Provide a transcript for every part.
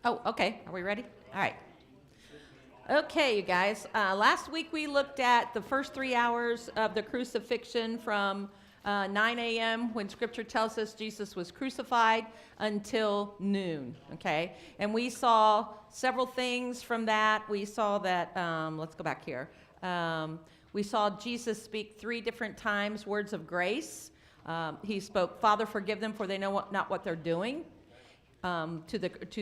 Oh, okay. Are we ready? All right. Okay, you guys. Last week we looked at the first 3 hours of the crucifixion from 9 a.m. when Scripture tells us Jesus was crucified until noon. Okay, and we saw several things from that. We saw that. Let's go back here. We saw Jesus speak 3 different times words of grace. He spoke, "Father, forgive them, for they know not what they're doing." To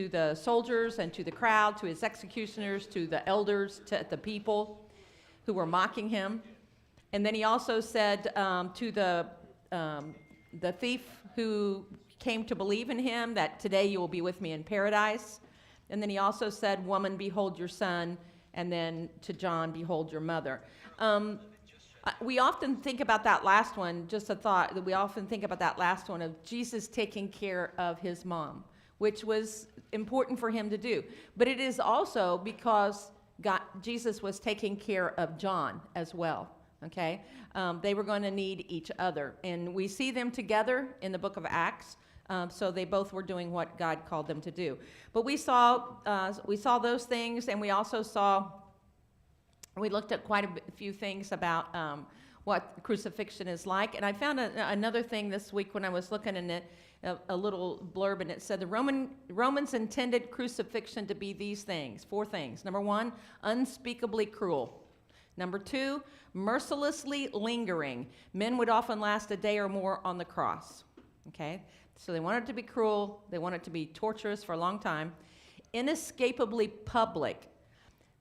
the soldiers and to the crowd, to his executioners, to the elders, to the people who were mocking him. And then he also said to the thief who came to believe in him that today you will be with me in paradise. And then he also said, "Woman, behold your son." And then to John, "Behold your mother." We often think about that last one, just a thought, that we often think about that last one of Jesus taking care of his mom, which was important for him to do. But it is also because Jesus was taking care of John as well, okay? They were going to need each other. And we see them together in the book of Acts, so they both were doing what God called them to do. But we saw those things, and we also we looked at quite a few things about what crucifixion is like. And I found another thing this week when I was looking in it, a little blurb, and it said the Romans intended crucifixion to be these things, 4 things. Number 1, unspeakably cruel. Number 2, mercilessly lingering. Men would often last a day or more on the cross. Okay? So they wanted it to be cruel. They wanted it to be torturous for a long time. Inescapably public.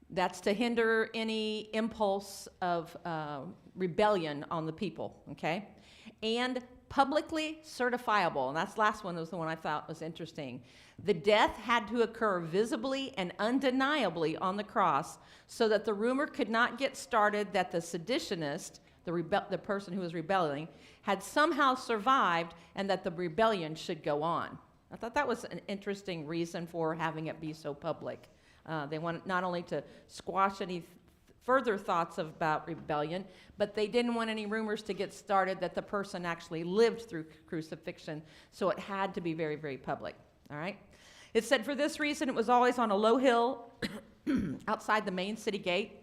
That's to hinder any impulse of rebellion on the people. Okay? And publicly certifiable, and that's the last one was the one I thought was interesting. The death had to occur visibly and undeniably on the cross so that the rumor could not get started that the seditionist, the person who was rebelling, had somehow survived and that the rebellion should go on. I thought that was an interesting reason for having it be so public. They wanted not only to squash any further thoughts about rebellion, but they didn't want any rumors to get started that the person actually lived through crucifixion, so it had to be very, very public. All right? It said for this reason it was always on a low hill outside the main city gate,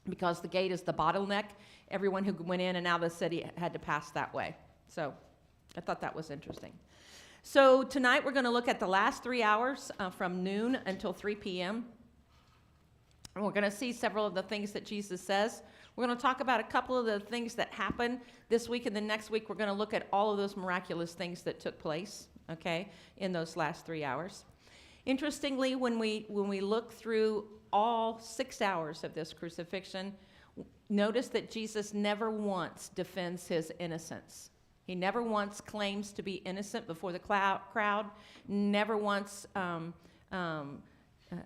because the gate is the bottleneck. Everyone who went in and out of the city had to pass that way. So I thought that was interesting. So tonight we're going to look at the last 3 hours from noon until 3 p.m., and we're going to see several of the things that Jesus says. We're going to talk about a couple of the things that happened this week, and the next week we're going to look at all of those miraculous things that took place, okay, in those last 3 hours. Interestingly, when we look through all 6 hours of this crucifixion, notice that Jesus never once defends his innocence. He never once claims to be innocent before the crowd, never once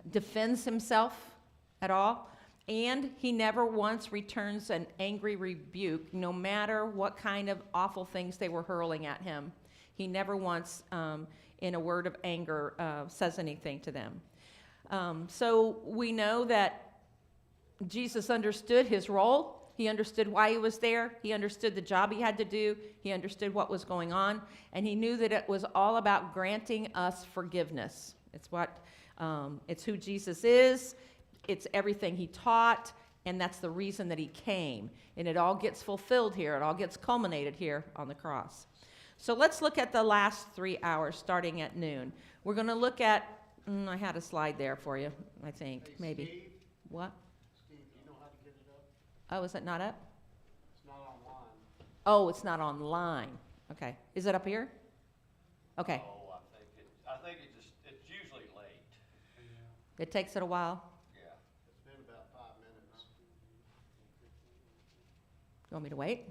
defends himself at all, and he never once returns an angry rebuke, no matter what kind of awful things they were hurling at him. He never once, in a word of anger, says anything to them. So we know that Jesus understood his role. He understood why he was there. He understood the job he had to do. He understood what was going on, and he knew that it was all about granting us forgiveness. It's who Jesus is. It's everything he taught, and that's the reason that he came. And it all gets fulfilled here. It all gets culminated here on the cross. So let's look at the last 3 hours, starting at noon. We're going to look at, I had a slide there for you, I think, maybe. Steve, what? Steve, do you know how to get it up? Oh, is it not up? It's not online. Oh, it's not online. Okay. Is it up here? Okay. Oh, I think it's usually late. Yeah. It takes it a while. Yeah. It's been about 5 minutes. You want me to wait?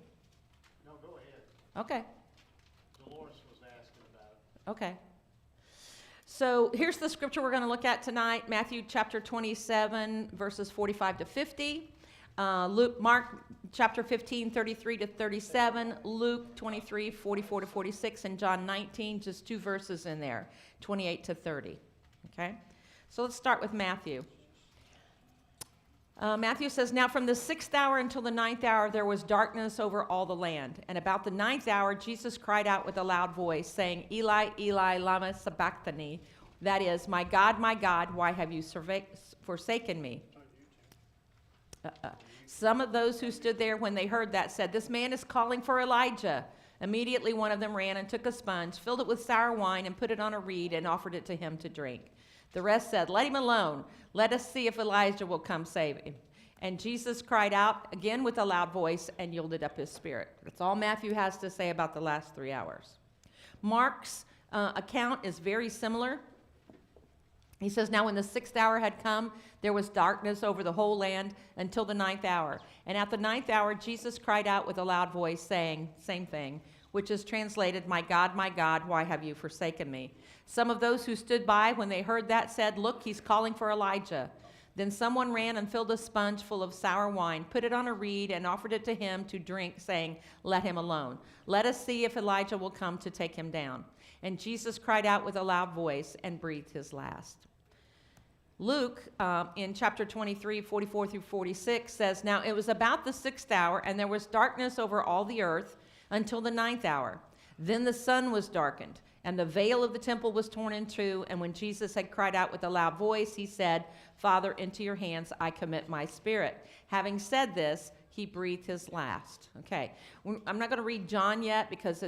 No, go ahead. Okay. Dolores was asking about it. Okay. So here's the scripture we're going to look at tonight, Matthew chapter 27, verses 45 to 50. Mark chapter 15, 33 to 37, Luke 23, 44 to 46, and John 19, just 2 verses in there, 28 to 30. Okay? So let's start with Matthew. Matthew says, "Now from the 6th hour until the 9th hour there was darkness over all the land. And about the 9th hour Jesus cried out with a loud voice, saying, Eli, Eli, lama sabachthani," That is, my God, why have you forsaken me? Some of those who stood there when they heard that said, this man is calling for Elijah. Immediately one of them ran and took a sponge, filled it with sour wine, and put it on a reed and offered it to him to drink. The rest said, let him alone. Let us see if Elijah will come save him. And Jesus cried out again with a loud voice and yielded up his spirit. That's all Matthew has to say about the last 3 hours. Mark's account is very similar. He says, now when the 6th hour had come, there was darkness over the whole land until the 9th hour. And at the 9th hour, Jesus cried out with a loud voice, saying, same thing, which is translated, my God, why have you forsaken me? Some of those who stood by when they heard that said, look, he's calling for Elijah. Then someone ran and filled a sponge full of sour wine, put it on a reed, and offered it to him to drink, saying, let him alone. Let us see if Elijah will come to take him down. And Jesus cried out with a loud voice and breathed his last. Luke, in chapter 23, 44 through 46, says, now it was about the 6th hour, and there was darkness over all the earth until the 9th hour. Then the sun was darkened, and the veil of the temple was torn in two. And when Jesus had cried out with a loud voice, he said, Father, into your hands I commit my spirit. Having said this, he breathed his last. Okay, I'm not going to read John yet because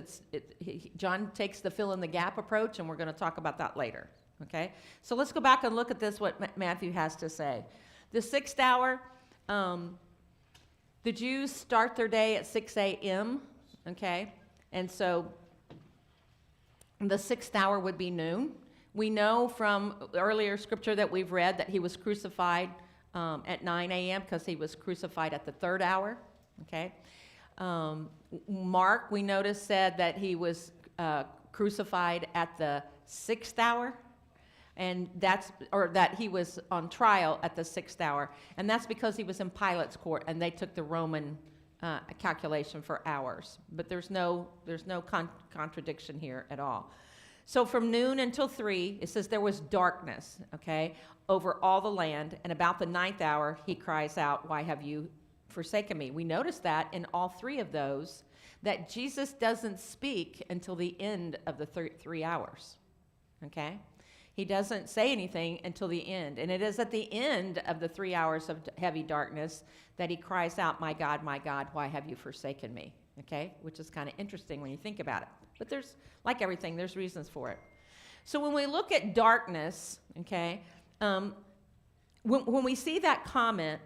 John takes the fill-in-the-gap approach, and we're going to talk about that later. Okay, so let's go back and look at this, what Matthew has to say. The 6th hour, the Jews start their day at 6 a.m., okay? And so the 6th hour would be noon. We know from earlier scripture that we've read that he was crucified at 9 a.m. because he was crucified at the 3rd hour, okay? Mark, we noticed, said that he was crucified at the 6th hour. And that he was on trial at the 6th hour. And that's because he was in Pilate's court, and they took the Roman calculation for hours. But there's no contradiction here at all. So from noon until 3, it says there was darkness, okay, over all the land. And about the 9th hour, he cries out, why have you forsaken me? We notice that in all 3 of those, that Jesus doesn't speak until the end of the 3 hours, okay? He doesn't say anything until the end. And it is at the end of the 3 hours of heavy darkness that he cries out, my God, why have you forsaken me? Okay, which is kind of interesting when you think about it. But there's, like everything, there's reasons for it. So when we look at darkness, okay, when we see that comment,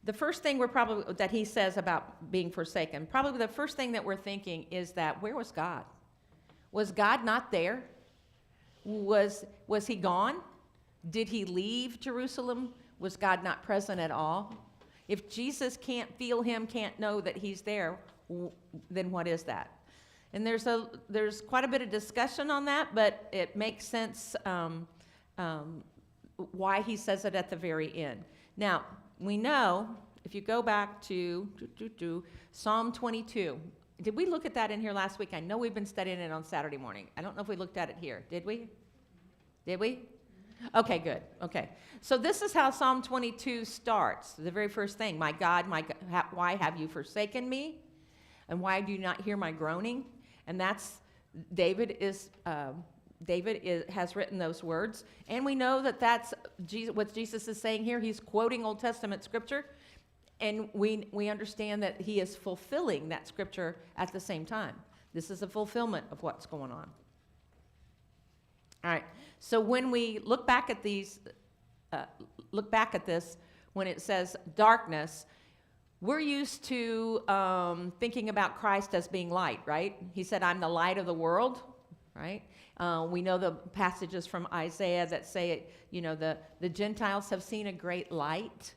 the first thing that he says about being forsaken, probably the first thing that we're thinking is that, where was God? Was God not there? Was he gone? Did he leave Jerusalem? Was God not present at all? If Jesus can't feel him, can't know that he's there, then what is that? And there's quite a bit of discussion on that, but it makes sense why he says it at the very end. Now, we know, if you go back to Psalm 22, did we look at that in here last week? I know we've been studying it on Saturday morning. I don't know if we looked at it here. Did we? Did we? Okay, good. Okay. So this is how Psalm 22 starts. The very first thing, my God, why have you forsaken me? And why do you not hear my groaning? And that's, David has written those words. And we know that that's what Jesus is saying here. He's quoting Old Testament scripture. And we understand that he is fulfilling that scripture at the same time. This is a fulfillment of what's going on. All right. So when we look back at this, when it says darkness, we're used to thinking about Christ as being light, right? He said, I'm the light of the world, right? We know the passages from Isaiah that say, the Gentiles have seen a great light.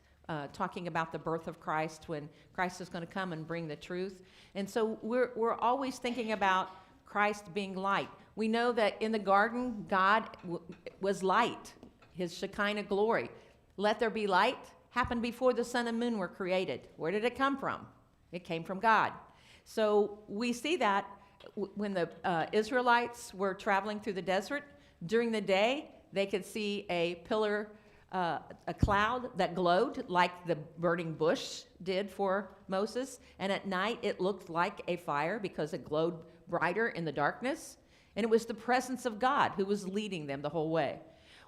Talking about the birth of Christ, when Christ is going to come and bring the truth. And so we're always thinking about Christ being light. We know that in the garden, God was light, his Shekinah glory. Let there be light happened before the sun and moon were created. Where did it come from? It came from God. So we see that when the Israelites were traveling through the desert, during the day, they could see a pillar, a cloud that glowed like the burning bush did for Moses. And at night, it looked like a fire because it glowed brighter in the darkness. And it was the presence of God who was leading them the whole way.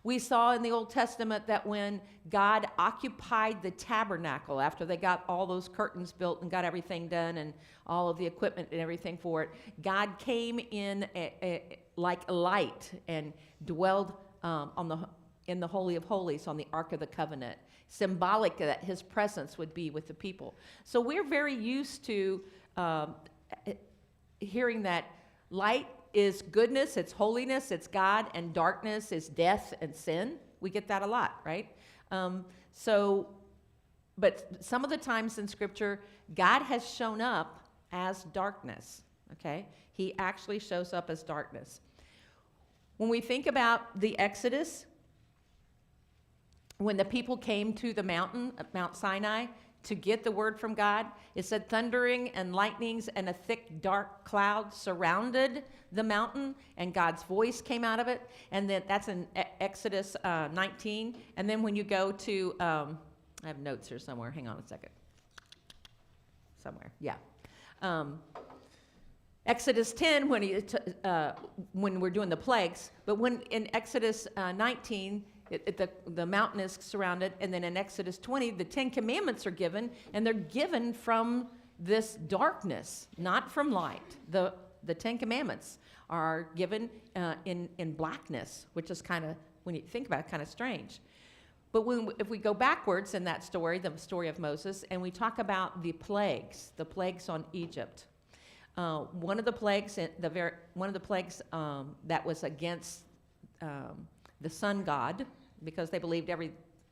We saw in the Old Testament that when God occupied the tabernacle, after they got all those curtains built and got everything done and all of the equipment and everything for it, God came in like a light and dwelled in the Holy of Holies on the Ark of the Covenant, symbolic that his presence would be with the people. So we're very used to hearing that light is goodness, it's holiness, it's God, and darkness is death and sin. We get that a lot, right? But some of the times in Scripture, God has shown up as darkness, okay? He actually shows up as darkness. When we think about the Exodus, when the people came to the mountain, Mount Sinai, to get the word from God, it said thundering and lightnings and a thick dark cloud surrounded the mountain, and God's voice came out of it. And then that's in Exodus 19. And then when you go to, I have notes here somewhere. Hang on a second. Somewhere, yeah. Exodus 10, when we're doing the plagues, but when in Exodus 19, the mountain is surrounded, and then in Exodus 20, the 10 Commandments are given, and they're given from this darkness, not from light. The 10 Commandments are given in blackness, which is kind of, when you think about it, kind of strange. But if we go backwards in that story, the story of Moses, and we talk about the plagues on Egypt, one of the plagues that was against the sun god, because they believed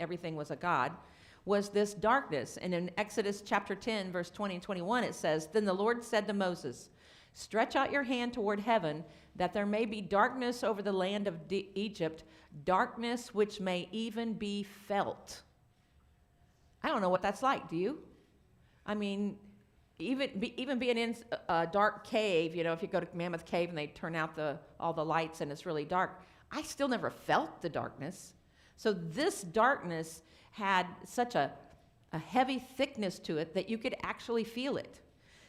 everything was a god, was this darkness. And in Exodus chapter 10, verse 20 and 21, it says, "Then the Lord said to Moses, stretch out your hand toward heaven, that there may be darkness over the land of Egypt, darkness which may even be felt." I don't know what that's like, do you? I mean, even being in a dark cave, if you go to Mammoth Cave and they turn out all the lights and it's really dark, I still never felt the darkness. So this darkness had such a heavy thickness to it that you could actually feel it.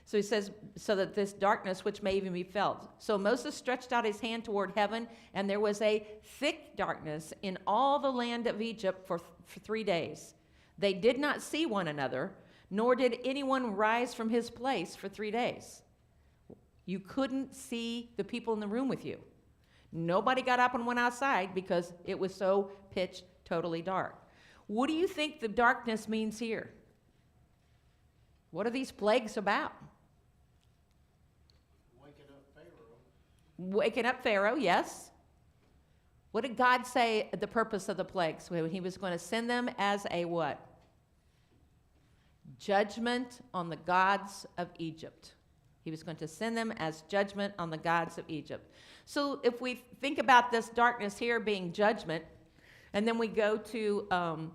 So he says, so that this darkness which may even be felt. So Moses stretched out his hand toward heaven, and there was a thick darkness in all the land of Egypt for 3 days. They did not see one another, nor did anyone rise from his place for 3 days. You couldn't see the people in the room with you. Nobody got up and went outside because it was so pitch totally dark. What do you think the darkness means here? What are these plagues about? Waking up Pharaoh. Waking up Pharaoh, yes. What did God say the purpose of the plagues? When he was going to send them as a what? Judgment on the gods of Egypt. He was going to send them as judgment on the gods of Egypt. So if we think about this darkness here being judgment, and then we go to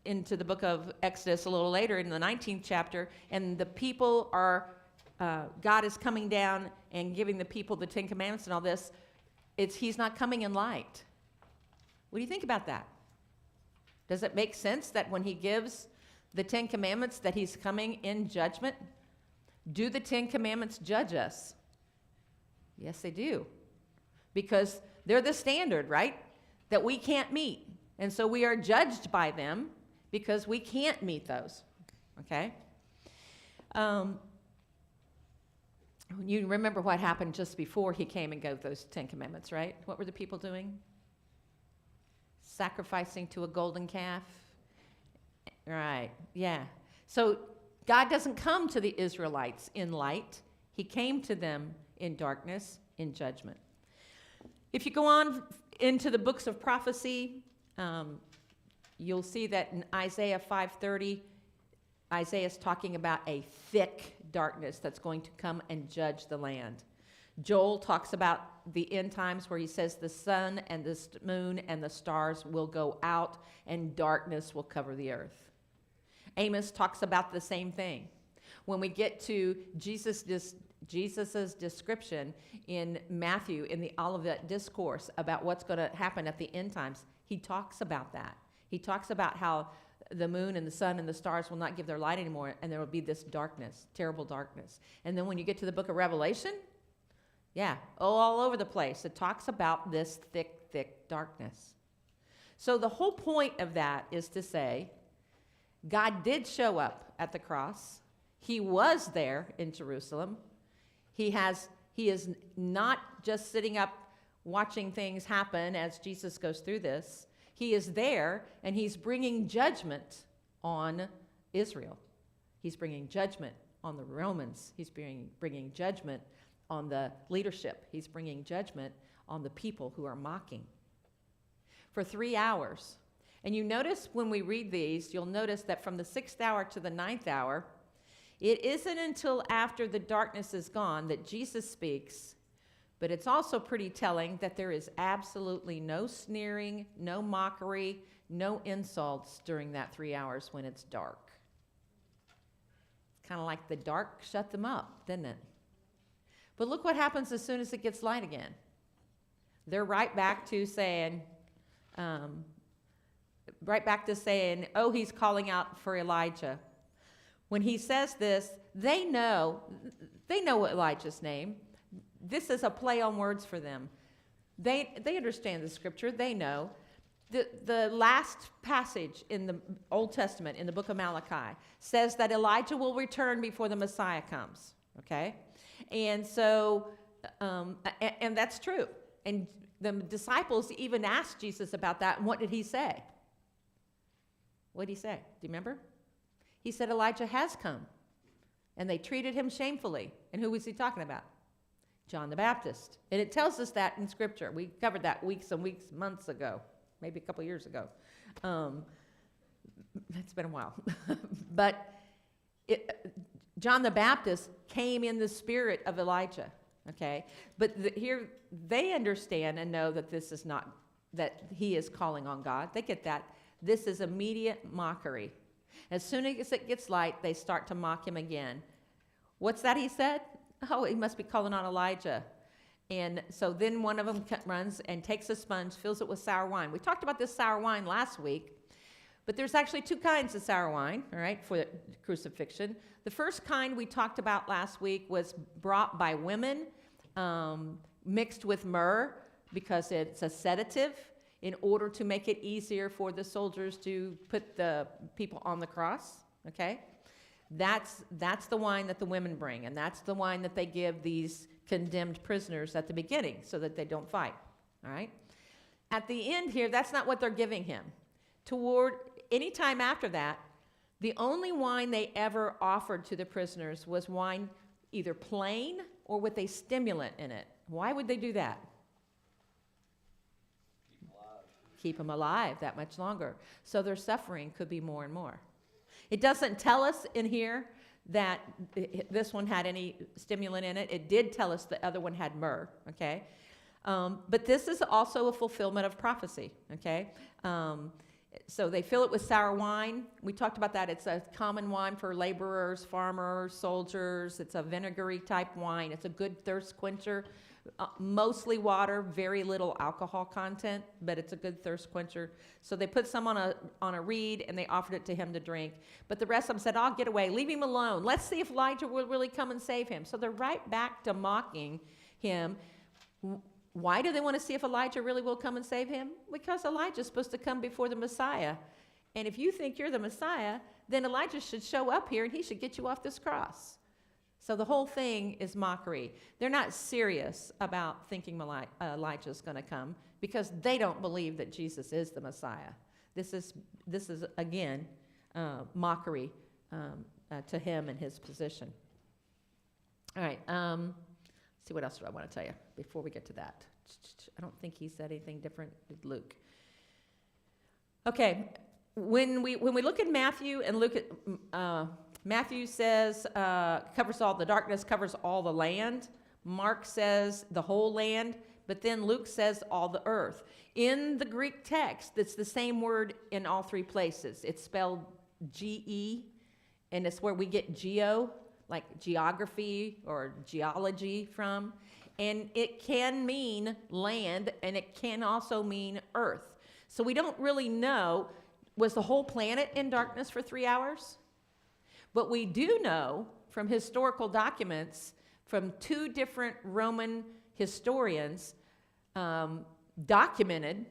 into the book of Exodus a little later in the 19th chapter, and the people are, God is coming down and giving the people the 10 Commandments and all this. He's not coming in light. What do you think about that? Does it make sense that when he gives the 10 Commandments that he's coming in judgment? Do the 10 Commandments judge us? Yes, they do. Because they're the standard, right? That we can't meet. And so we are judged by them because we can't meet those. Okay? You remember what happened just before he came and gave those 10 Commandments, right? What were the people doing? Sacrificing to a golden calf. Right, yeah. So God doesn't come to the Israelites in light. He came to them in darkness, in judgment. If you go on into the books of prophecy, you'll see that in Isaiah 5:30, Isaiah is talking about a thick darkness that's going to come and judge the land. Joel talks about the end times where he says the sun and the moon and the stars will go out and darkness will cover the earth. Amos talks about the same thing. When we get to Jesus's description in Matthew in the Olivet Discourse about what's going to happen at the end times, he talks about that. He talks about how the moon and the sun and the stars will not give their light anymore, and there will be this darkness, terrible darkness. And then when you get to the book of Revelation, all over the place, it talks about this thick thick darkness. So the whole point of that is to say, God did show up at the cross. He was there in Jerusalem. He is not just sitting up watching things happen as Jesus goes through this. He is there, and he's bringing judgment on Israel. He's bringing judgment on the Romans. He's bringing judgment on the leadership. He's bringing judgment on the people who are mocking. For 3 hours. And you notice when we read these, you'll notice that from the 6th hour to the 9th hour, it isn't until after the darkness is gone that Jesus speaks, but it's also pretty telling that there is absolutely no sneering, no mockery, no insults during that 3 hours when it's dark. It's kind of like the dark shut them up, didn't it? But look what happens as soon as it gets light again. They're right back to saying, oh, he's calling out for Elijah. When he says this, they know Elijah's name. This is a play on words for them. They understand the scripture. They know. The last passage in the Old Testament, in the book of Malachi, says that Elijah will return before the Messiah comes. Okay? And so, and that's true. And the disciples even asked Jesus about that, and what did he say? What did he say? Do you remember? He said Elijah has come, and they treated him shamefully. And who was he talking about? John the Baptist. And it tells us that in Scripture. We covered that weeks and weeks, months ago, maybe a couple years ago. It's been a while. But John the Baptist came in the spirit of Elijah. Okay, but here they understand and know that this is not, that he is calling on God. They get that. This is immediate mockery. As soon as it gets light, they start to mock him again. What's that he said? Oh, he must be calling on Elijah. And so then one of them runs and takes a sponge, fills it with sour wine. We talked about this sour wine last week, but there's actually 2 kinds of sour wine, all right, for the crucifixion. The first kind we talked about last week was brought by women, mixed with myrrh, because it's a sedative, in order to make it easier for the soldiers to put the people on the cross, okay? That's the wine that the women bring, and that's the wine that they give these condemned prisoners at the beginning so that they don't fight, all right? At the end here, that's not what they're giving him. Toward any time after that, the only wine they ever offered to the prisoners was wine either plain or with a stimulant in it. Why would they do that? Keep them alive that much longer. So their suffering could be more and more. It doesn't tell us in here that this one had any stimulant in it. It did tell us the other one had myrrh, okay? But this is also a fulfillment of prophecy, okay? So they fill it with sour wine. We talked about that. It's a common wine for laborers, farmers, soldiers. It's a vinegary type wine. It's a good thirst quencher. Mostly water, very little alcohol content, but it's a good thirst quencher. So they put some on a reed, and they offered it to him to drink. But the rest of them said, "I'll get away. Leave him alone. Let's see if Elijah will really come and save him." So they're right back to mocking him. Why do they want to see if Elijah really will come and save him? Because Elijah's supposed to come before the Messiah. And if you think you're the Messiah, then Elijah should show up here, and he should get you off this cross. So the whole thing is mockery. They're not serious about thinking Elijah's going to come because they don't believe that Jesus is the Messiah. This is again, mockery to him and his position. All right, let's see, what else do I want to tell you before we get to that? I don't think he said anything different, did Luke? Okay, when we look at Matthew and look at Matthew says, covers all the darkness, covers all the land. Mark says the whole land, but then Luke says all the earth. In the Greek text, it's the same word in all 3 places. It's spelled G-E, and it's where we get geo, like geography or geology from. And it can mean land, and it can also mean earth. So we don't really know, was the whole planet in darkness for 3 hours? But we do know from historical documents from 2 different Roman historians documented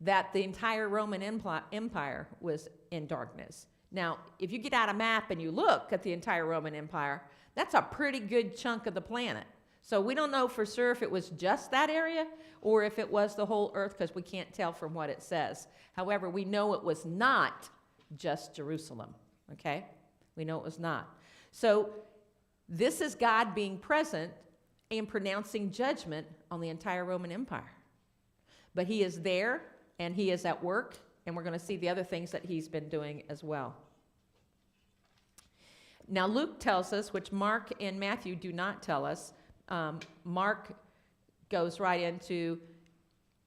that the entire Roman Empire was in darkness. Now, if you get out a map and you look at the entire Roman Empire, that's a pretty good chunk of the planet. So we don't know for sure if it was just that area or if it was the whole earth, because we can't tell from what it says. However, we know it was not just Jerusalem, okay? We know it was not. So this is God being present and pronouncing judgment on the entire Roman Empire. But he is there, and he is at work, and we're going to see the other things that he's been doing as well. Now, Luke tells us, which Mark and Matthew do not tell us. Mark goes right into,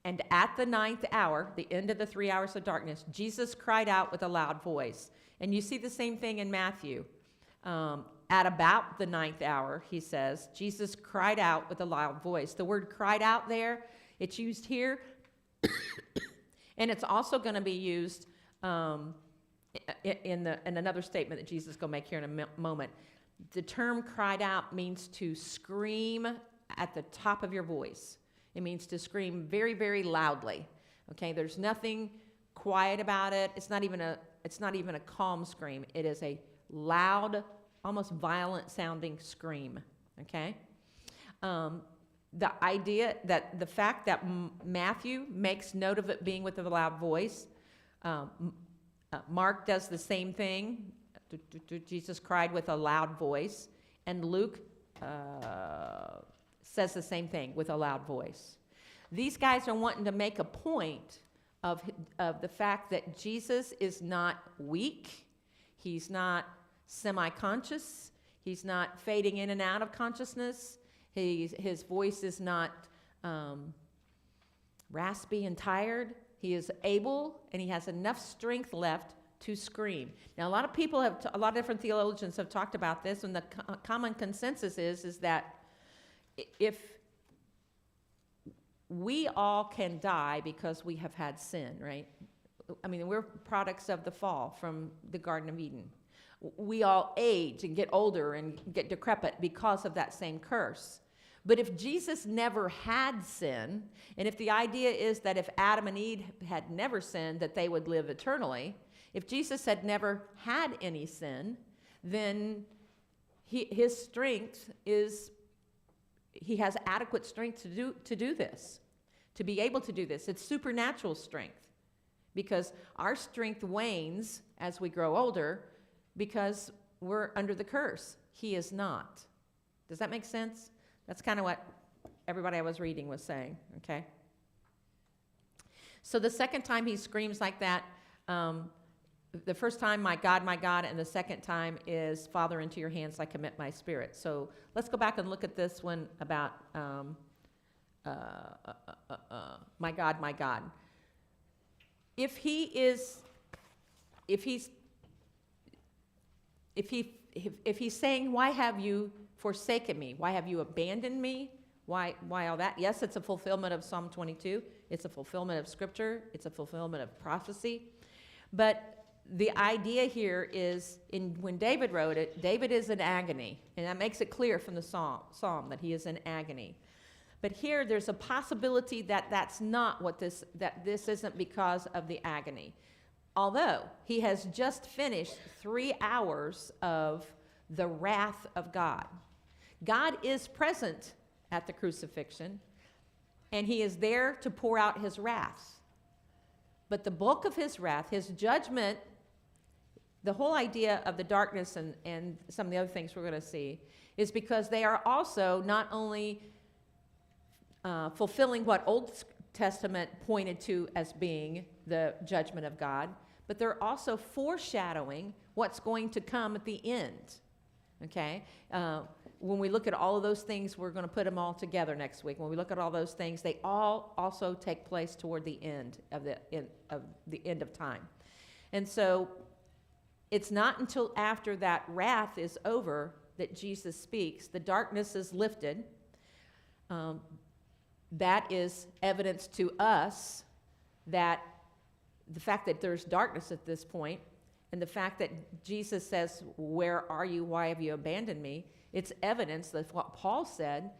and at the 9th hour, the end of the 3 hours of darkness, Jesus cried out with a loud voice. And you see the same thing in Matthew. At about the 9th hour, he says, Jesus cried out with a loud voice. The word cried out there, it's used here, and it's also going to be used in another statement that Jesus is going to make here in a moment. The term cried out means to scream at the top of your voice. It means to scream very, very loudly. Okay, there's nothing quiet about it. It's not even a calm scream. It is a loud, almost violent sounding scream. Okay? The idea that the fact that Matthew makes note of it being with a loud voice, Mark does the same thing. Jesus cried with a loud voice, and Luke says the same thing with a loud voice. These guys are wanting to make a point of the fact that Jesus is not weak. He's not semi-conscious. He's not fading in and out of consciousness. His voice is not raspy and tired. He is able, and he has enough strength left to scream. Now, a lot of people a lot of different theologians have talked about this, and the common consensus is that if we all can die because we have had sin, right? I mean, we're products of the fall from the Garden of Eden. We all age and get older and get decrepit because of that same curse. But if Jesus never had sin, and if the idea is that if Adam and Eve had never sinned, that they would live eternally, if Jesus had never had any sin, then his strength is, he has adequate strength to do this, to be able to do this. It's supernatural strength, because our strength wanes as we grow older because we're under the curse. He is not. Does that make sense? That's kind of what everybody I was reading was saying, okay? So the second time he screams like that, the first time, my God, and the second time is, Father, into your hands I commit my spirit. So let's go back and look at this one about my God, my God. If he's saying, why have you forsaken me? Why have you abandoned me? Why all that? Yes, it's a fulfillment of Psalm 22. It's a fulfillment of Scripture. It's a fulfillment of prophecy. But the idea here is, when David wrote it, David is in agony. And that makes it clear from the psalm that he is in agony. But here, there's a possibility that that's not that this isn't because of the agony. Although he has just finished 3 hours of the wrath of God. God is present at the crucifixion, and he is there to pour out his wrath. But the bulk of his wrath, his judgment, the whole idea of the darkness and some of the other things we're going to see, is because they are also not only fulfilling what Old Testament pointed to as being the judgment of God, but they're also foreshadowing what's going to come at the end. Okay? When we look at all of those things, we're going to put them all together next week. When we look at all those things, they all also take place toward the end of the end of time. And so it's not until after that wrath is over that Jesus speaks. The darkness is lifted. That is evidence to us that the fact that there's darkness at this point, and the fact that Jesus says, where are you? Why have you abandoned me? It's evidence that what Paul said,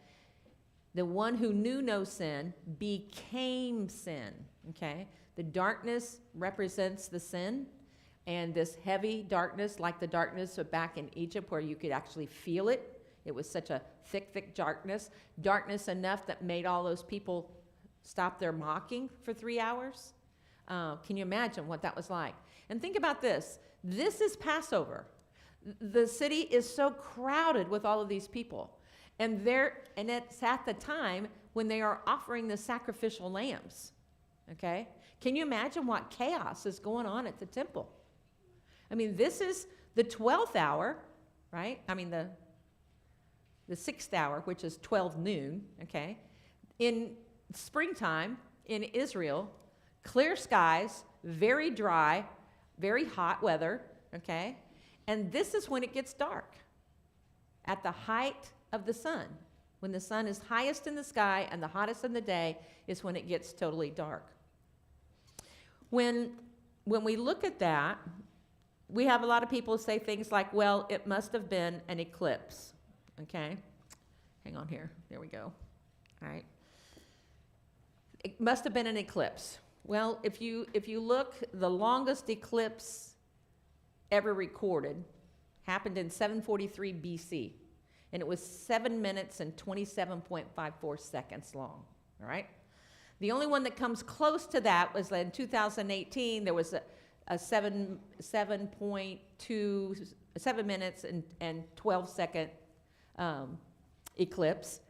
The one who knew no sin became sin, okay? The darkness represents the sin, and this heavy darkness, like the darkness back in Egypt where you could actually feel it. It was such a thick, thick darkness enough that made all those people stop their mocking for 3 hours. Can you imagine what that was like? And think about this. This is Passover. The city is so crowded with all of these people. And it's at the time when they are offering the sacrificial lambs. Okay? Can you imagine what chaos is going on at the temple? I mean, this is the 12th hour, right? I mean, the 6th hour, which is 12 noon, okay? In springtime in Israel, clear skies, very dry, very hot weather, okay? And this is when it gets dark, at the height of the sun. When the sun is highest in the sky and the hottest in the day is when it gets totally dark. When we look at that, we have a lot of people say things like, well, it must have been an eclipse, okay? Hang on here. There we go. All right. It must have been an eclipse. Well, if you look, the longest eclipse ever recorded happened in 743 BC, and it was 7 minutes and 27.54 seconds long, all right? The only one that comes close to that was in 2018. There was a 7 minutes and 12 second eclipse.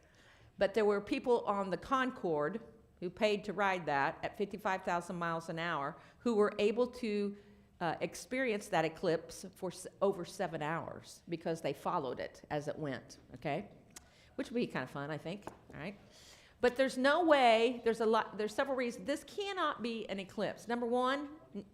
But there were people on the Concorde who paid to ride that at 55,000 miles an hour who were able to experience that eclipse for over 7 hours because they followed it as it went, okay? Which would be kind of fun, I think, all right? But there's no way, there's several reasons. This cannot be an eclipse. Number one,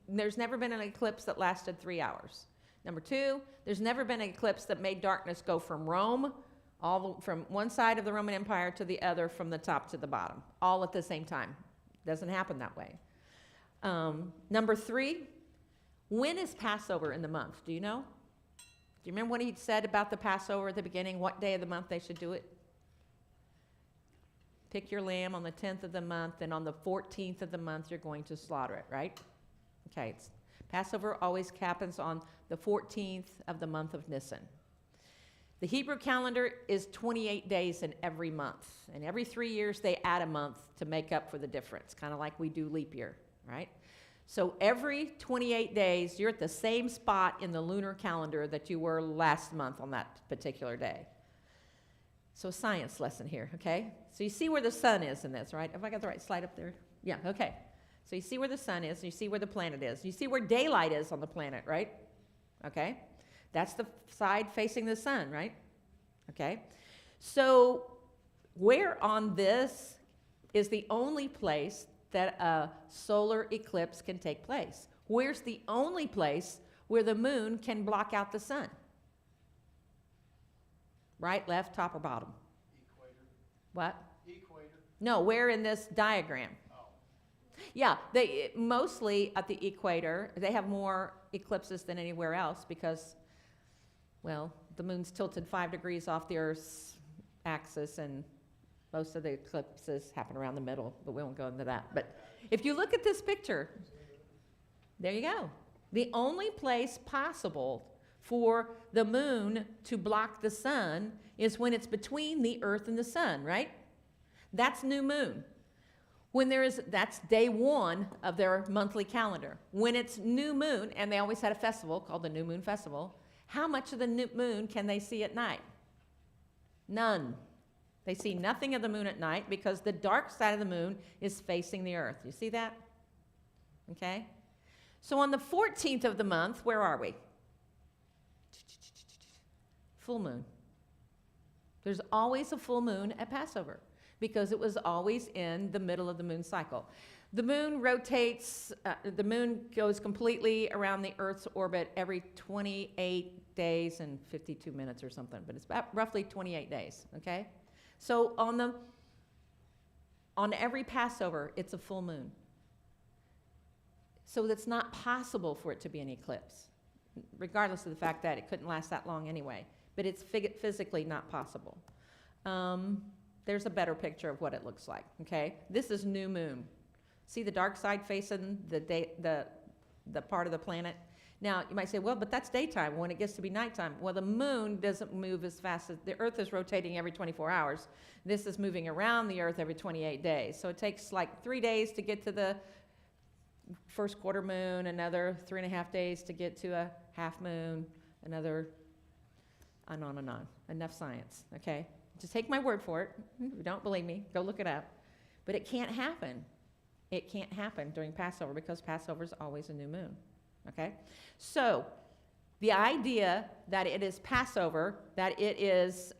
there's never been an eclipse that lasted 3 hours. Number two, there's never been an eclipse that made darkness go from Rome, from one side of the Roman Empire to the other, from the top to the bottom, all at the same time. Doesn't happen that way. Number three, when is Passover in the month? Do you know? Do you remember what he said about the Passover at the beginning, what day of the month they should do it? Pick your lamb on the 10th of the month, and on the 14th of the month, you're going to slaughter it, right? Okay, Passover always happens on the 14th of the month of Nisan. The Hebrew calendar is 28 days in every month, and every 3 years they add a month to make up for the difference, kind of like we do leap year, right? So every 28 days, you're at the same spot in the lunar calendar that you were last month on that particular day. So science lesson here, okay? So you see where the sun is in this, right? Have I got the right slide up there? Yeah, okay. So you see where the sun is, and you see where the planet is. You see where daylight is on the planet, right? Okay? That's the side facing the sun, right? Okay? So where on this is the only place that a solar eclipse can take place? Where's the only place where the moon can block out the sun? Right, left, top, or bottom? Equator. What? Equator. No, where in this diagram? Oh. Yeah, they mostly at the equator. They have more eclipses than anywhere else because, well, the moon's tilted 5 degrees off the Earth's axis, and most of the eclipses happen around the middle, but we won't go into that. But if you look at this picture, there you go. The only place possible for the moon to block the sun is when it's between the Earth and the sun, right? That's new moon. That's day one of their monthly calendar. When it's new moon, and they always had a festival called the New Moon Festival, how much of the new moon can they see at night? None. They see nothing of the moon at night because the dark side of the moon is facing the Earth. You see that? Okay? So on the 14th of the month, where are we? Full moon. There's always a full moon at Passover because it was always in the middle of the moon cycle. The moon rotates, the moon goes completely around the Earth's orbit every 28 days and 52 minutes or something, but it's about roughly 28 days, okay? So on every Passover, it's a full moon. So it's not possible for it to be an eclipse, regardless of the fact that it couldn't last that long anyway. But it's physically not possible. There's a better picture of what it looks like, okay? This is new moon. See the dark side facing the part of the planet? Now, you might say, well, but that's daytime when it gets to be nighttime. Well, the moon doesn't move as fast as the Earth is rotating every 24 hours. This is moving around the Earth every 28 days. So it takes like 3 days to get to the first quarter moon, another 3.5 days to get to a half moon, another, and on and on. Enough science, okay? Just take my word for it. If you don't believe me, go look it up. But it can't happen. It can't happen during Passover because Passover is always a new moon, okay? So the idea that it is Passover, that it is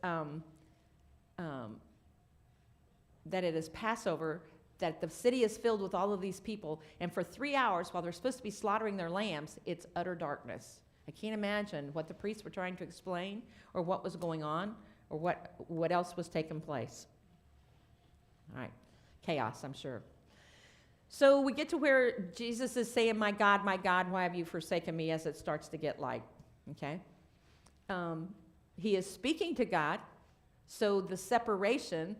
Passover, that the city is filled with all of these people, and for 3 hours while they're supposed to be slaughtering their lambs, it's utter darkness. I can't imagine what the priests were trying to explain or what was going on or what else was taking place. All right, chaos, I'm sure. So we get to where Jesus is saying, my God, why have you forsaken me?" as it starts to get light, okay? He is speaking to God, so the separation,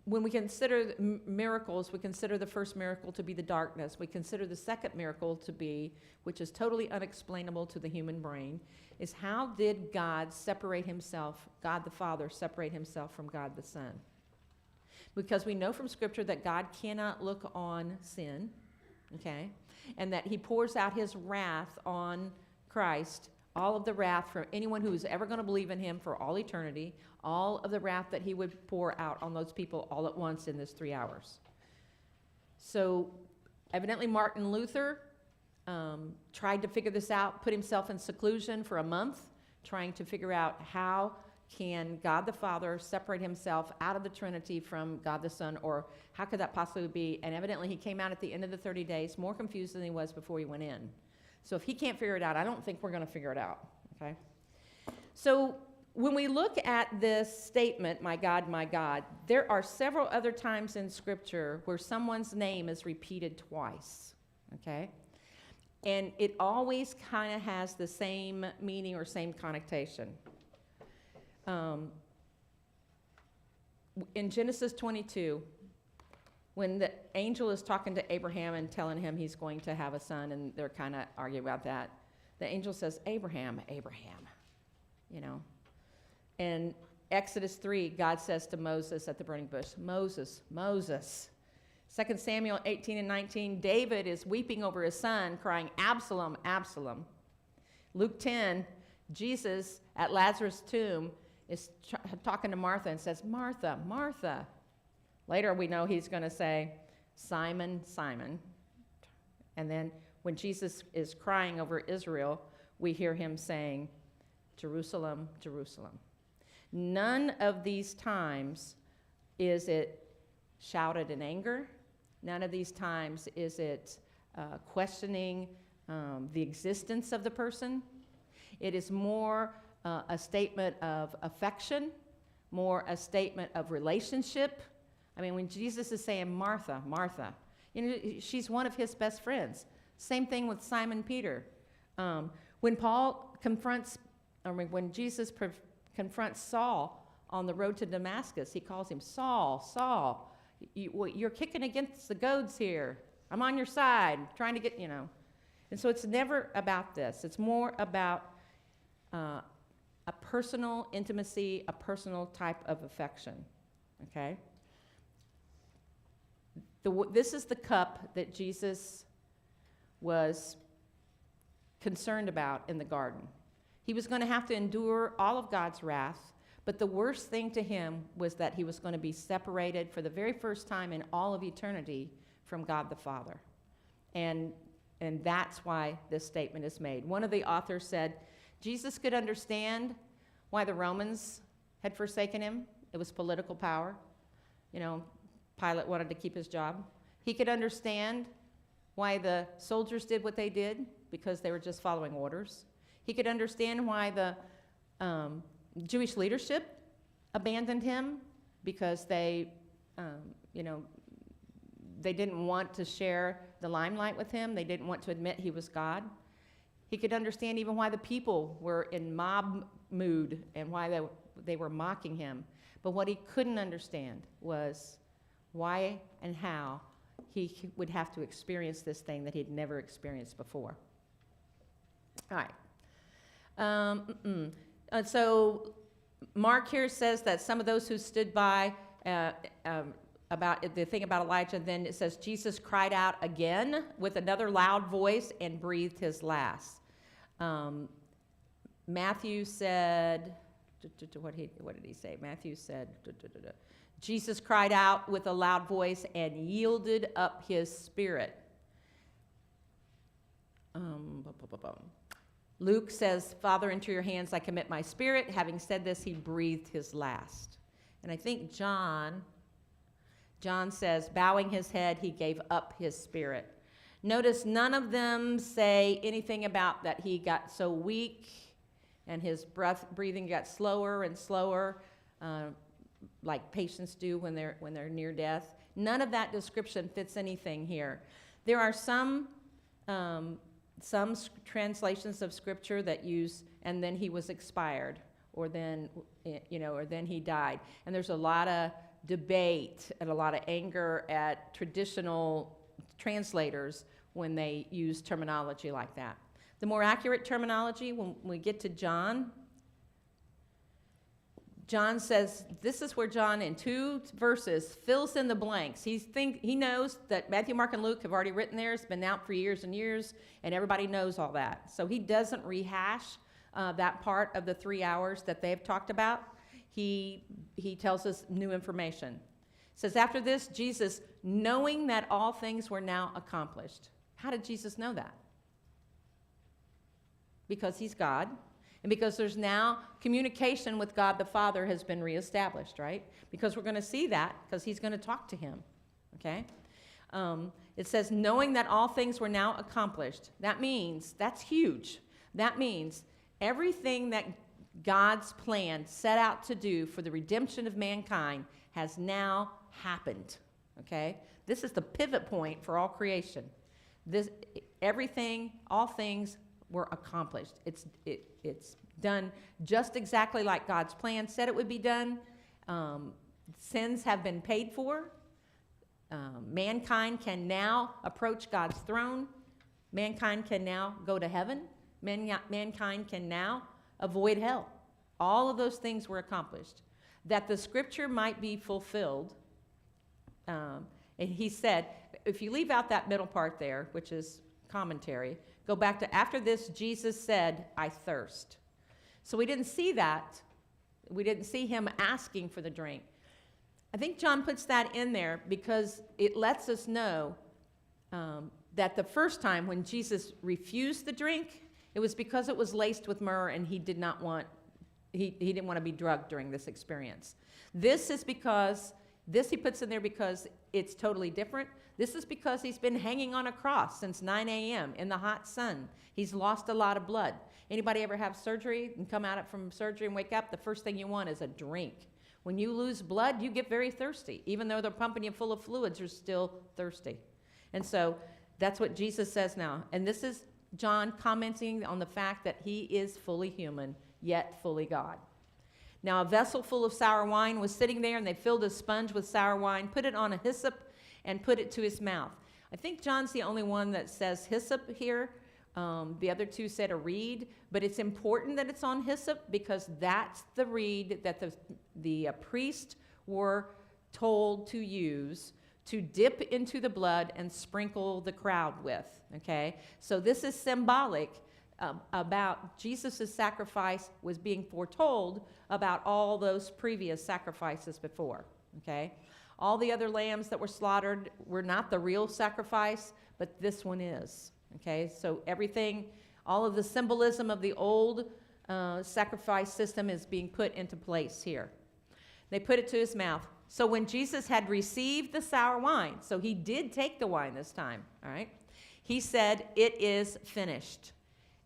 when we consider miracles, we consider the first miracle to be the darkness. We consider the second miracle to be, which is totally unexplainable to the human brain, is how did God separate himself, God the Father separate himself from God the Son? Because we know from Scripture that God cannot look on sin, okay? And that he pours out his wrath on Christ, all of the wrath for anyone who is ever going to believe in him for all eternity, all of the wrath that he would pour out on those people all at once in this 3 hours. So evidently Martin Luther tried to figure this out, put himself in seclusion for a month, trying to figure out how can God the Father separate himself out of the Trinity from God the Son, or how could that possibly be? And evidently he came out at the end of the 30 days more confused than he was before he went in. So if he can't figure it out, I don't think we're going to figure it out, okay? So when we look at this statement, my God, there are several other times in Scripture where someone's name is repeated twice, okay? And it always kind of has the same meaning or same connotation. In Genesis 22, when the angel is talking to Abraham and telling him he's going to have a son, and they're kind of arguing about that, the angel says, Abraham, you know. In Exodus 3, God says to Moses at the burning bush, Moses. 2 Samuel 18 and 19, David is weeping over his son, crying, Absalom. Luke 10, Jesus at Lazarus' tomb is talking to Martha and says, Martha. Later we know he's going to say, Simon. And then when Jesus is crying over Israel, we hear him saying, Jerusalem. None of these times is it shouted in anger. None of these times is it questioning the existence of the person. It is more a statement of affection, more a statement of relationship. I mean, when Jesus is saying, Martha, you know, she's one of his best friends. Same thing with Simon Peter. When Jesus confronts Saul on the road to Damascus, he calls him Saul, you're kicking against the goads here. I'm on your side, trying to get, you know. And so it's never about this. It's more about a personal intimacy, a personal type of affection, okay? This is the cup that Jesus was concerned about in the garden. He was going to have to endure all of God's wrath, but the worst thing to him was that he was going to be separated for the very first time in all of eternity from God the Father. And that's why this statement is made. One of the authors said, Jesus could understand why the Romans had forsaken him. It was political power. You know, Pilate wanted to keep his job. He could understand why the soldiers did what they did, because they were just following orders. He could understand why the Jewish leadership abandoned him, because they didn't want to share the limelight with him. They didn't want to admit he was God. He could understand even why the people were in mob mood and why they were mocking him. But what he couldn't understand was why and how he would have to experience this thing that he'd never experienced before. All right. So Mark here says that some of those who stood by about the thing about Elijah, then it says Jesus cried out again with another loud voice and breathed his last. Matthew said, what did he say? Matthew said, Jesus cried out with a loud voice and yielded up his spirit. Luke says, Father, into your hands I commit my spirit. Having said this, he breathed his last. And I think John says, bowing his head, he gave up his spirit. Notice none of them say anything about that he got so weak and his breathing got slower and slower, like patients do when they're near death. None of that description fits anything here. There are some translations of scripture that use, and then he was expired, or then he died. And there's a lot of debate and a lot of anger at traditional translators when they use terminology like that. The more accurate terminology, when we get to John says, this is where John in 2 verses fills in the blanks. He knows that Matthew, Mark, and Luke have already written theirs. It's been out for years and years, and everybody knows all that. So he doesn't rehash that part of the 3 hours that they've talked about. He tells us new information. It says, after this, Jesus, knowing that all things were now accomplished. How did Jesus know that? Because he's God. And because there's now communication with God the Father has been reestablished, right? Because we're going to see that because he's going to talk to him, okay? It says, knowing that all things were now accomplished. That means, that's huge. That means everything that God's plan set out to do for the redemption of mankind has now happened, okay? This is the pivot point for all creation. Everything, all things were accomplished. It's done just exactly like God's plan said it would be done. Sins have been paid for. Mankind can now approach God's throne. Mankind can now go to heaven. Mankind can now avoid hell. All of those things were accomplished. That the scripture might be fulfilled. And he said, if you leave out that middle part there, which is commentary, go back to after this, Jesus said, I thirst. So we didn't see that. We didn't see him asking for the drink. I think John puts that in there because it lets us know that the first time when Jesus refused the drink, it was because it was laced with myrrh and he didn't want to be drugged during this experience. This is because, he puts in there because it's totally different. This is because he's been hanging on a cross since 9 a.m. in the hot sun. He's lost a lot of blood. Anybody ever have surgery and come out from surgery and wake up? The first thing you want is a drink. When you lose blood, you get very thirsty. Even though they're pumping you full of fluids, you're still thirsty. And so that's what Jesus says now. And this is John commenting on the fact that he is fully human, yet fully God. Now a vessel full of sour wine was sitting there, and they filled a sponge with sour wine, put it on a hyssop, and put it to his mouth. I think John's the only one that says hyssop here. The other two said a reed, but it's important that it's on hyssop because that's the reed that the priests were told to use to dip into the blood and sprinkle the crowd with, okay? So this is symbolic about Jesus' sacrifice was being foretold about all those previous sacrifices before, okay? All the other lambs that were slaughtered were not the real sacrifice, but this one is, okay? So everything, all of the symbolism of the old sacrifice system is being put into place here. They put it to his mouth. So when Jesus had received the sour wine, so he did take the wine this time, all right? He said, "It is finished."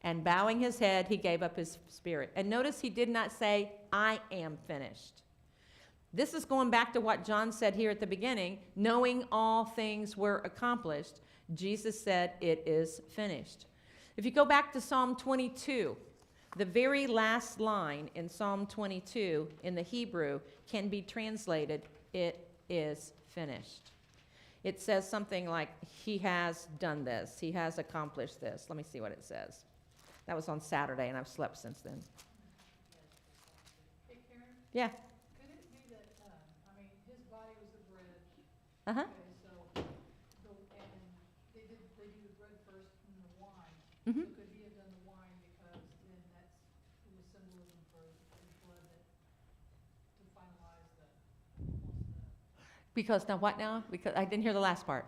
And bowing his head, he gave up his spirit. And notice he did not say, "I am finished." This is going back to what John said here at the beginning. Knowing all things were accomplished, Jesus said, "It is finished." If you go back to Psalm 22, The very last line in Psalm 22 in the Hebrew can be translated, "It is finished." It says something like, he has done this, he has accomplished this. Let me see what it says. That was on Saturday, and I've slept since then. Hey Karen, Yeah. could it be that, his body was the bread, Uh-huh. okay, so, and they do the bread first and the wine. Mhm. So could he have done the wine because then it was symbolism for his blood to finalize Because now what now? Because I didn't hear the last part.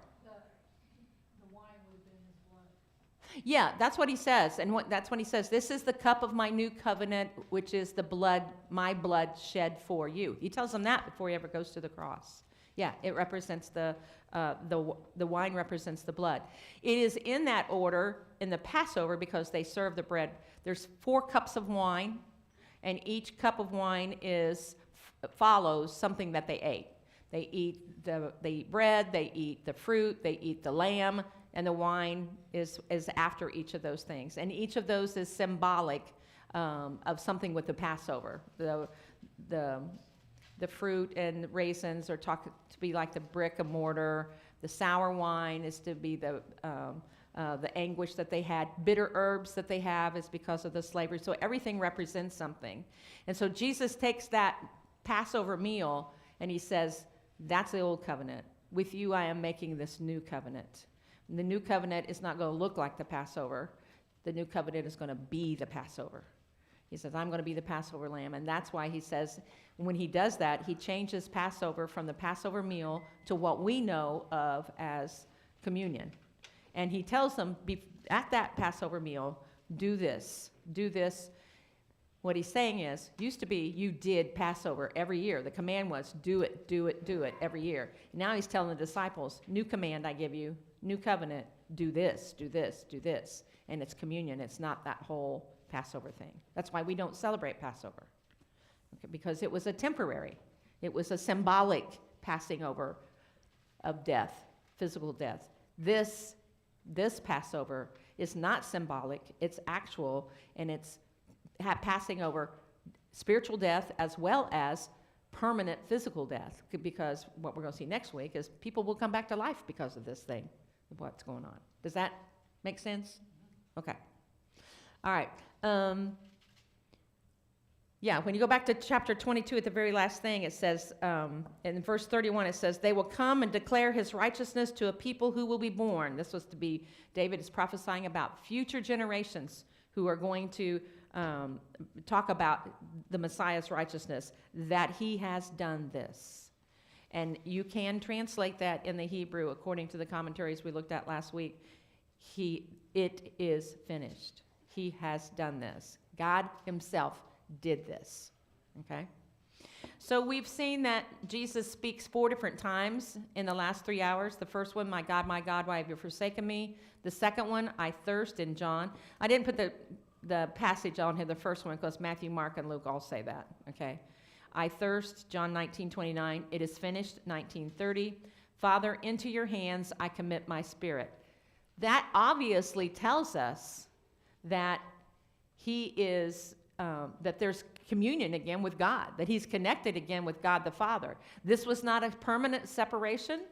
the wine would have been his blood. Yeah, that's what he says. And that's when he says, "This is the cup of my new covenant, which is the blood, my blood shed for you." He tells them that before he ever goes to the cross. Yeah, it represents the wine represents the blood. It is in that order in the Passover because they serve the bread. There's 4 cups of wine, and each cup of wine follows something that they ate. They eat bread, they eat the fruit, they eat the lamb, and the wine is after each of those things. And each of those is symbolic of something with the Passover. The fruit and raisins are to be like the brick and mortar. The sour wine is to be the anguish that they had. Bitter herbs that they have is because of the slavery. So everything represents something. And so Jesus takes that Passover meal and he says, "That's the old covenant. With you I am making this new covenant." And the new covenant is not going to look like the Passover. The new covenant is going to be the Passover. He says, "I'm going to be the Passover lamb." And that's why he says, when he does that, he changes Passover from the Passover meal to what we know of as communion. And he tells them at that Passover meal, do this, do this. What he's saying is, used to be you did Passover every year. The command was do it, do it, do it every year. Now he's telling the disciples, new command I give you, new covenant, do this, do this, do this. And it's communion. It's not that whole Passover thing. That's why we don't celebrate Passover. Okay, because it was a temporary. It was a symbolic passing over of death, physical death. This Passover is not symbolic. It's actual, and it's passing over spiritual death as well as permanent physical death, because what we're going to see next week is people will come back to life because of this thing, of what's going on. Does that make sense? Okay. All right. Yeah, when you go back to chapter 22 at the very last thing, it says, in verse 31, it says, "They will come and declare his righteousness to a people who will be born." This was to be, David is prophesying about future generations who are going to talk about the Messiah's righteousness, that he has done this. And you can translate that in the Hebrew according to the commentaries we looked at last week. It is finished. He has done this. God himself did this. Okay? So we've seen that Jesus speaks 4 different times in the last 3 hours. The first one, my God, why have you forsaken me? The second one, I thirst, in John. I didn't put the passage on here, the first one, because Matthew, Mark, and Luke all say that. Okay? I thirst, John 19:29. It is finished, 19:30. Father, into your hands I commit my spirit. That obviously tells us that he is, that there's communion again with God, that he's connected again with God the Father. This was not a permanent separation.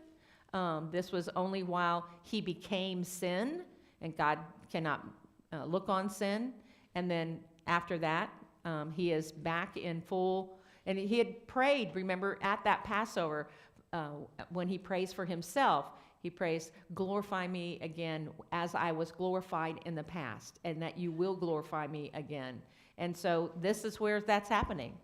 This was only while he became sin, and God cannot look on sin. And then after that, he is back in full. And he had prayed, remember, at that Passover, when he prays for himself, he prays, glorify me again as I was glorified in the past, and that you will glorify me again. And so this is where that's happening.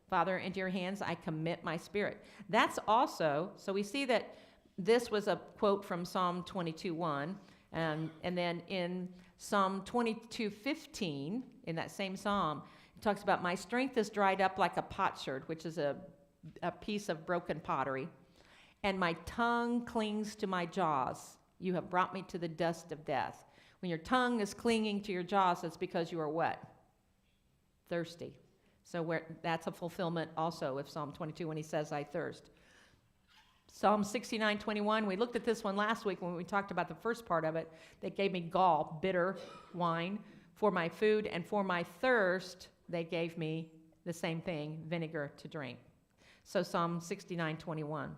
Father, into your hands I commit my spirit. That's also, so we see that this was a quote from Psalm 22:1, and then in Psalm 22:15, in that same psalm, it talks about my strength is dried up like a potsherd, which is a piece of broken pottery, and my tongue clings to my jaws. You have brought me to the dust of death. When your tongue is clinging to your jaws, it's because you are what? Thirsty. So that's a fulfillment also of Psalm 22 when he says, I thirst. Psalm 69:21, we looked at this one last week when we talked about the first part of it. That gave me gall, bitter wine. for my food, and for my thirst, they gave me the same thing, vinegar to drink. So Psalm 69:21.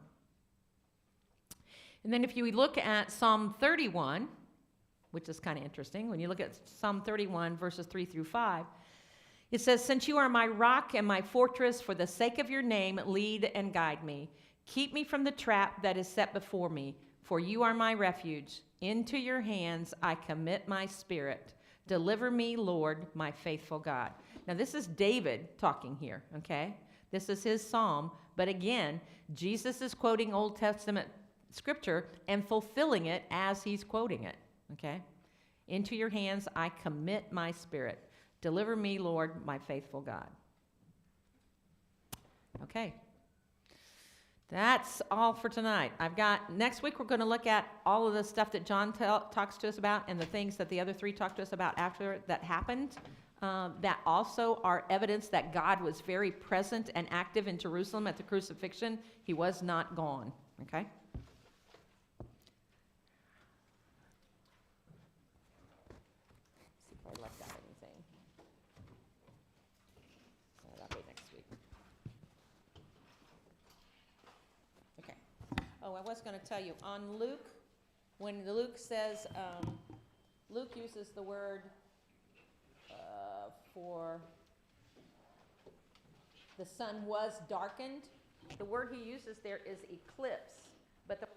And then if you look at Psalm 31, which is kind of interesting, when you look at Psalm 31, verses 3 through 5, it says, "Since you are my rock and my fortress, for the sake of your name, lead and guide me. Keep me from the trap that is set before me, for you are my refuge. Into your hands I commit my spirit. Deliver me, Lord, my faithful God." Now, this is David talking here, okay? This is his psalm. But again, Jesus is quoting Old Testament scripture and fulfilling it as he's quoting it, okay? "Into your hands I commit my spirit. Deliver me, Lord, my faithful God." Okay. That's all for tonight. Next week we're going to look at all of the stuff that John talks to us about and the things that the other three talked to us about after that happened, that also are evidence that God was very present and active in Jerusalem at the crucifixion. He was not gone, okay? See if I left out anything. So that'll be next week. Okay. Oh, I was going to tell you, on Luke, when Luke says, Luke uses the word for the sun was darkened. The word he uses there is eclipse, but the